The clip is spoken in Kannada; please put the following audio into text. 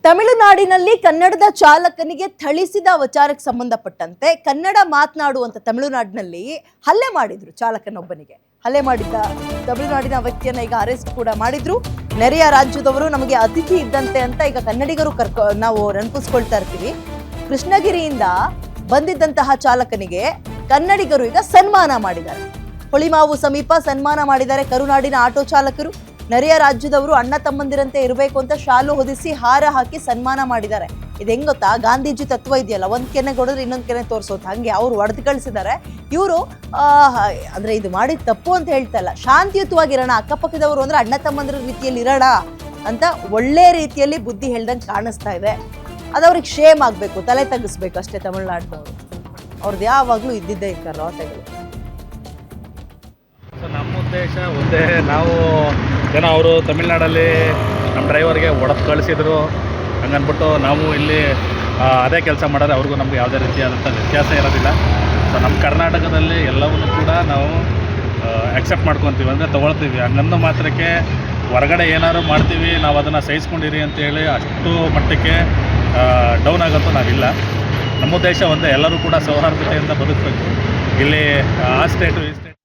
ತಮಿಳುನಾಡಿನಲ್ಲಿ ಕನ್ನಡದ ಚಾಲಕನಿಗೆ ಥಳಿಸಿದ ವಿಚಾರಕ್ಕೆ ಸಂಬಂಧಪಟ್ಟಂತೆ ಕನ್ನಡ ಮಾತನಾಡುವಂತ ತಮಿಳುನಾಡಿನಲ್ಲಿ ಹಲ್ಲೆ ಮಾಡಿದ್ರು. ಚಾಲಕನೊಬ್ಬನಿಗೆ ಹಲ್ಲೆ ಮಾಡಿದ್ದ ತಮಿಳುನಾಡಿನ ವ್ಯಕ್ತಿಯನ್ನ ಈಗ ಅರೆಸ್ಟ್ ಕೂಡ ಮಾಡಿದ್ರು. ನೆರೆಯ ರಾಜ್ಯದವರು ನಮಗೆ ಅತಿಥಿ ಇದ್ದಂತೆ ಅಂತ ಈಗ ಕನ್ನಡಿಗರು ನಾವು ನೆನಪಿಸ್ಕೊಳ್ತಾ ಇರ್ತೀವಿ. ಕೃಷ್ಣಗಿರಿಯಿಂದ ಬಂದಿದ್ದಂತಹ ಚಾಲಕನಿಗೆ ಕನ್ನಡಿಗರು ಈಗ ಸನ್ಮಾನ ಮಾಡಿದ್ದಾರೆ. ಹೊಳಿಮಾವು ಸಮೀಪ ಸನ್ಮಾನ ಮಾಡಿದ್ದಾರೆ ಕರುನಾಡಿನ ಆಟೋ ಚಾಲಕರು. ನೆರೆಯ ರಾಜ್ಯದವರು ಅಣ್ಣ ತಮ್ಮಂದಿರಂತೆ ಇರಬೇಕು ಅಂತ ಶಾಲು ಹೊದಿಸಿ ಹಾರ ಹಾಕಿ ಸನ್ಮಾನ ಮಾಡಿದ್ದಾರೆ. ಇದು ಹೆಂಗ್ ಗೊತ್ತಾ, ಗಾಂಧೀಜಿ ತತ್ವ ಇದೆಯಲ್ಲ, ಒಂದ್ ಕೆನೆ ಕೊಡಿದ್ರೆ ಇನ್ನೊಂದ್ ಕೆನೆ ತೋರಿಸೋದು, ಹಂಗೆ ಅವ್ರು ಹೊಡೆದು ಕಳಿಸಿದ್ದಾರೆ. ಇವರು ಅಂದ್ರೆ ಇದು ಮಾಡಿದ ತಪ್ಪು ಅಂತ ಹೇಳ್ತಾ ಇಲ್ಲ, ಶಾಂತಿಯುತವಾಗಿರೋಣ, ಅಕ್ಕಪಕ್ಕದವರು ಅಂದ್ರೆ ಅಣ್ಣ ತಮ್ಮಂದಿರ ರೀತಿಯಲ್ಲಿ ಇರೋಣ ಅಂತ ಒಳ್ಳೆ ರೀತಿಯಲ್ಲಿ ಬುದ್ಧಿ ಹೇಳ್ದಂಗೆ ಕಾಣಿಸ್ತಾ ಇದೆ. ಅದವ್ರಿಗೆ ಶೇಮ್ ಆಗ್ಬೇಕು, ತಲೆ ತಗ್ಗಿಸ್ಬೇಕು ಅಷ್ಟೇ. ತಮಿಳ್ನಾಡಿನವರು ಅವ್ರದ್ದು ಯಾವಾಗ್ಲೂ ಇದ್ದಿದ್ದೇ ಇರ್ತಾರೆ ರಾತೆಗಳು. ನಮ್ಮ ಉದ್ದೇಶ ಒಂದೇ, ನಾವು ಅವರು ತಮಿಳ್ನಾಡಲ್ಲಿ ನಮ್ಮ ಡ್ರೈವರ್ಗೆ ಹೊಡೆದು ಕಳಿಸಿದ್ರು ಹಂಗನ್ಬಿಟ್ಟು ನಾವು ಇಲ್ಲಿ ಅದೇ ಕೆಲಸ ಮಾಡಿದ್ರೆ ಅವ್ರಿಗೂ ನಮ್ಗೆ ಯಾವುದೇ ರೀತಿಯಾದಂಥ ವ್ಯತ್ಯಾಸ ಇರೋದಿಲ್ಲ. ಸೊ ನಮ್ಮ ಕರ್ನಾಟಕದಲ್ಲಿ ಎಲ್ಲವನ್ನೂ ಕೂಡ ನಾವು ಆಕ್ಸೆಪ್ಟ್ ಮಾಡ್ಕೊತೀವಿ, ಅಂದರೆ ತೊಗೊಳ್ತೀವಿ. ಹಂಗಂದು ಮಾತ್ರಕ್ಕೆ ಹೊರಗಡೆ ಏನಾದ್ರು ಮಾಡ್ತೀವಿ ನಾವು ಅದನ್ನು ಸಹಿಸ್ಕೊಂಡಿರಿ ಅಂತೇಳಿ ಅಷ್ಟು ಮಟ್ಟಕ್ಕೆ ಡೌನ್ ಆಗೋಂತೂ ನಾವಿಲ್ಲ. ನಮ್ಮ ಉದ್ದೇಶ ಒಂದೇ, ಎಲ್ಲರೂ ಕೂಡ ಸೌಹಾರ್ದತೆಯಿಂದ ಬದುಕಬೇಕು. ಇಲ್ಲಿ ಆ ಸ್ಟೇಟು ಈ ಸ್ಟೇಟ್